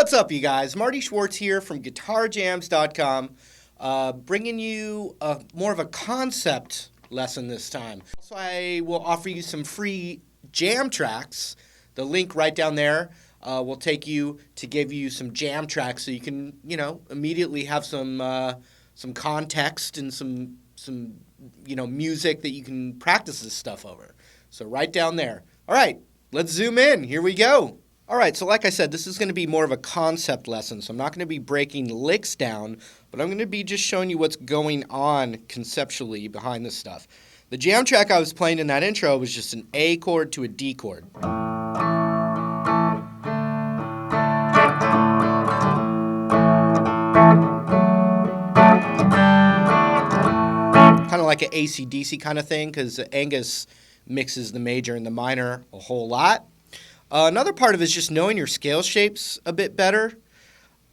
What's up, you guys? Marty Schwartz here from GuitarJams.com, bringing you more of a concept lesson this time. Also, I will offer you some free jam tracks. The link right down there will take you to give you some jam tracks, so you can, immediately have some context and some music that you can practice this stuff over. So right down there. All right, let's zoom in. Here we go. All right, so like I said, this is going to be more of a concept lesson, so I'm not going to be breaking licks down, but I'm going to be just showing you what's going on conceptually behind this stuff. The jam track I was playing in that intro was just an A chord to a D chord. Kind of like an AC/DC kind of thing, because Angus mixes the major and the minor a whole lot. Another part of it is just knowing your scale shapes a bit better.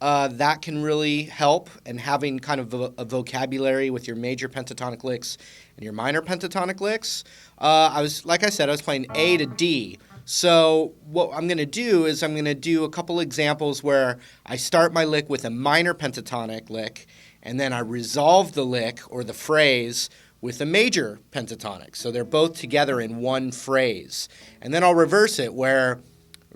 That can really help, and having kind of a vocabulary with your major pentatonic licks and your minor pentatonic licks. I was playing A to D. So what I'm going to do is I'm going to do a couple examples where I start my lick with a minor pentatonic lick, and then I resolve the lick or the phrase with a major pentatonic. So they're both together in one phrase. And then I'll reverse it, where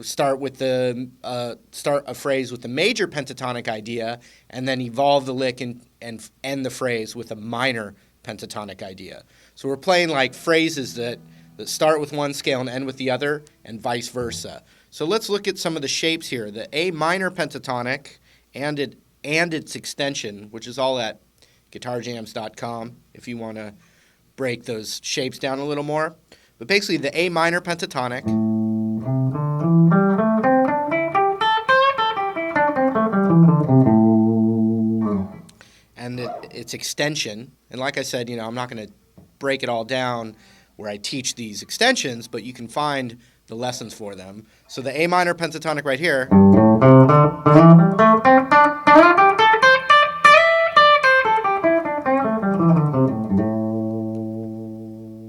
start a phrase with a major pentatonic idea, and then evolve the lick and end the phrase with a minor pentatonic idea. So we're playing like phrases that start with one scale and end with the other, and vice versa. So let's look at some of the shapes here. The A minor pentatonic and its extension, which is all at GuitarJams.com if you want to break those shapes down a little more. But basically the A minor pentatonic, and its extension. And like I said, I'm not going to break it all down where I teach these extensions, but you can find the lessons for them. So the A minor pentatonic right here,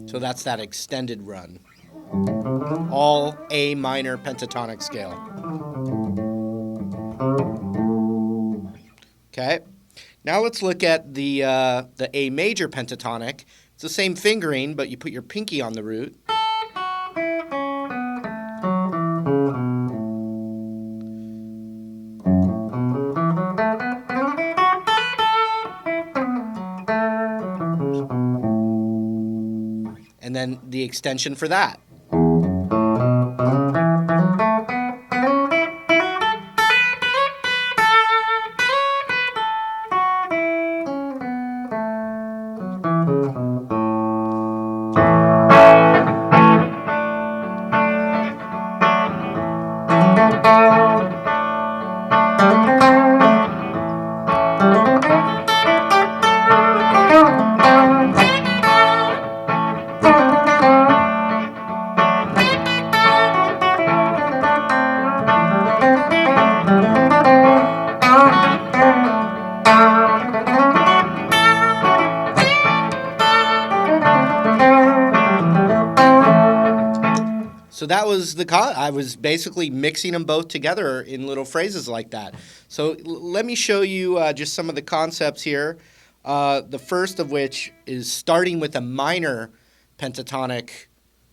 so that's that extended run. All A minor pentatonic scale. Okay. Now let's look at the A major pentatonic. It's the same fingering, but you put your pinky on the root. And then the extension for that. So that was I was basically mixing them both together in little phrases like that. So let me show you just some of the concepts here. The first of which is starting with a minor pentatonic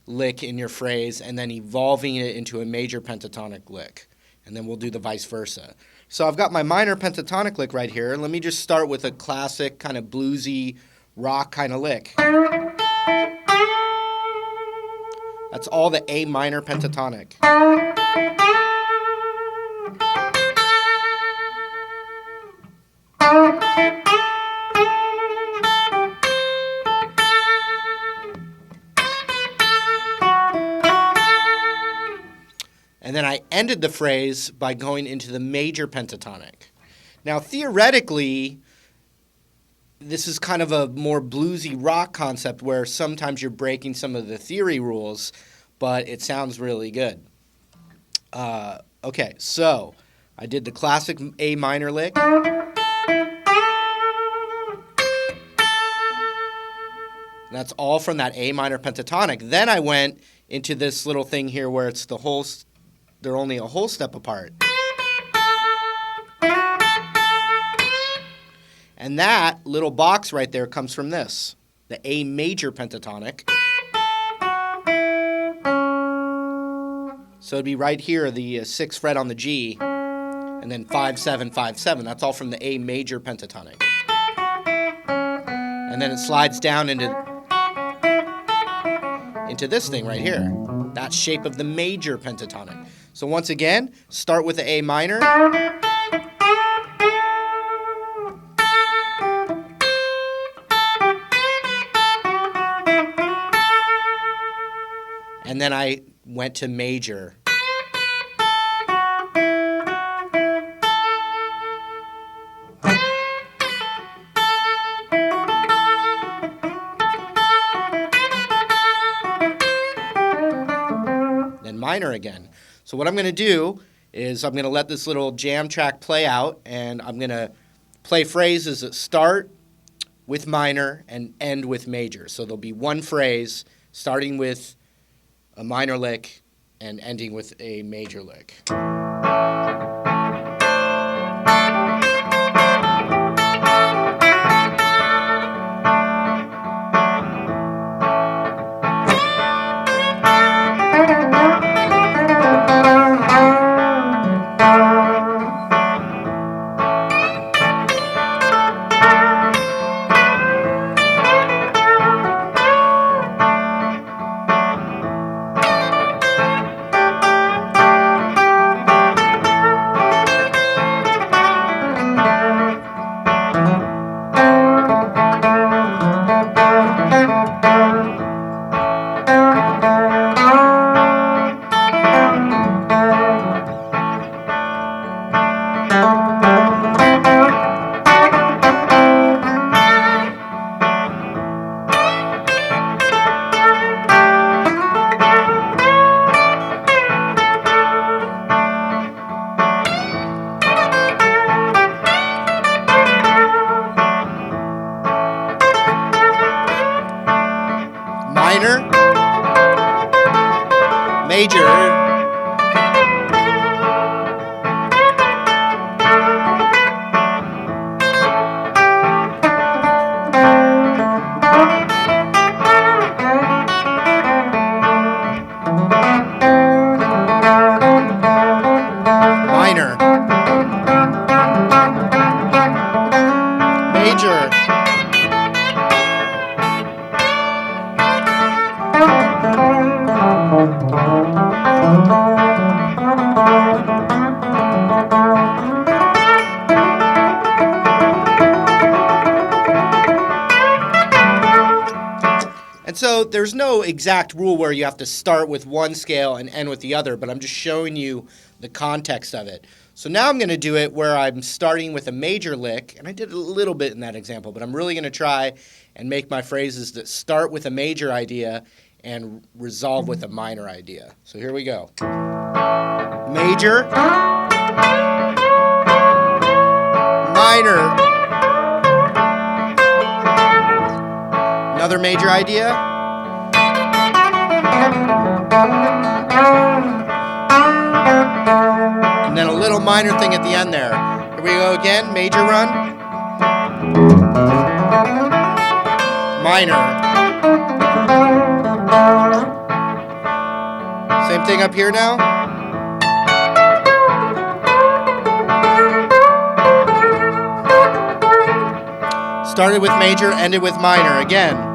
lick in your phrase and then evolving it into a major pentatonic lick. And then we'll do the vice versa. So I've got my minor pentatonic lick right here. Let me just start with a classic kind of bluesy rock kind of lick. That's all the A minor pentatonic. And then I ended the phrase by going into the major pentatonic. Now, theoretically, this is kind of a more bluesy rock concept where sometimes you're breaking some of the theory rules, but it sounds really good. Okay, so I did the classic A minor lick. That's all from that A minor pentatonic. Then I went into this little thing here where it's they're only a whole step apart. And that little box right there comes from this, the A major pentatonic. So it'd be right here, the 6th fret on the G, and then 5, 7, 5, 7. That's all from the A major pentatonic. And then it slides down into this thing right here. That shape of the major pentatonic. So once again, start with the A minor. And then I went to major. Then minor again. So what I'm going to do is I'm going to let this little jam track play out, and I'm going to play phrases that start with minor and end with major. So there'll be one phrase starting with a minor lick and ending with a major lick. Minor, major, minor, major, and so there's no exact rule where you have to start with one scale and end with the other, but I'm just showing you the context of it. So now I'm going to do it where I'm starting with a major lick, and I did a little bit in that example, but I'm really going to try and make my phrases that start with a major idea and resolve with a minor idea. So here we go. Major, minor, another major idea, and then a little minor thing at the end there. Here we go again, major run, minor. Same thing up here now. Started with major, ended with minor again.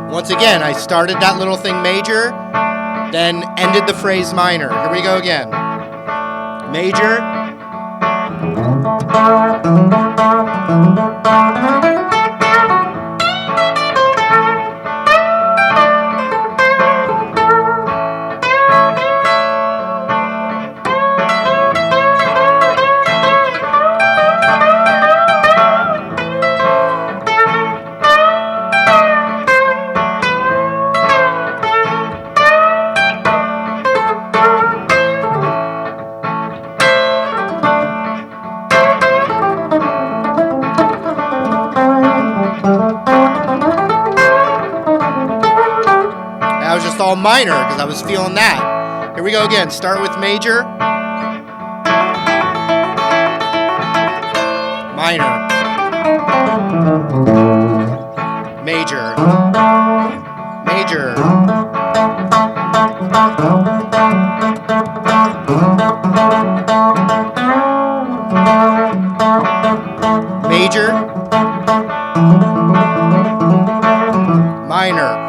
Once again, I started that little thing major, then ended the phrase minor. Here we go again. Major. all minor because I was feeling that. Here we go again. Start with major, minor, major, major, major, minor.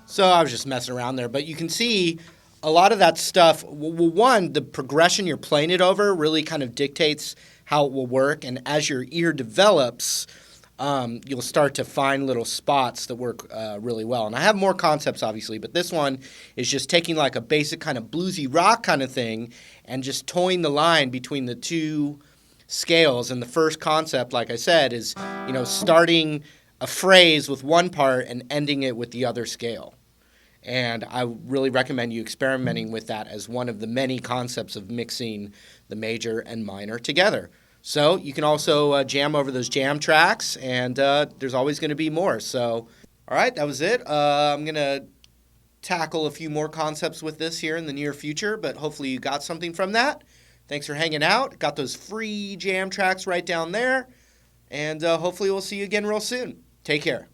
So I was just messing around there, but you can see a lot of that stuff. Well, one, the progression you're playing it over really kind of dictates how it will work, and as your ear develops, you'll start to find little spots that work really well. And I have more concepts, obviously, but this one is just taking like a basic kind of bluesy rock kind of thing and just towing the line between the two scales. And the first concept, like I said, is starting a phrase with one part and ending it with the other scale. And I really recommend you experimenting with that as one of the many concepts of mixing the major and minor together. So you can also jam over those jam tracks, and there's always going to be more. So, all right, that was it. I'm going to tackle a few more concepts with this here in the near future, but hopefully you got something from that. Thanks for hanging out. Got those free jam tracks right down there, and hopefully we'll see you again real soon. Take care.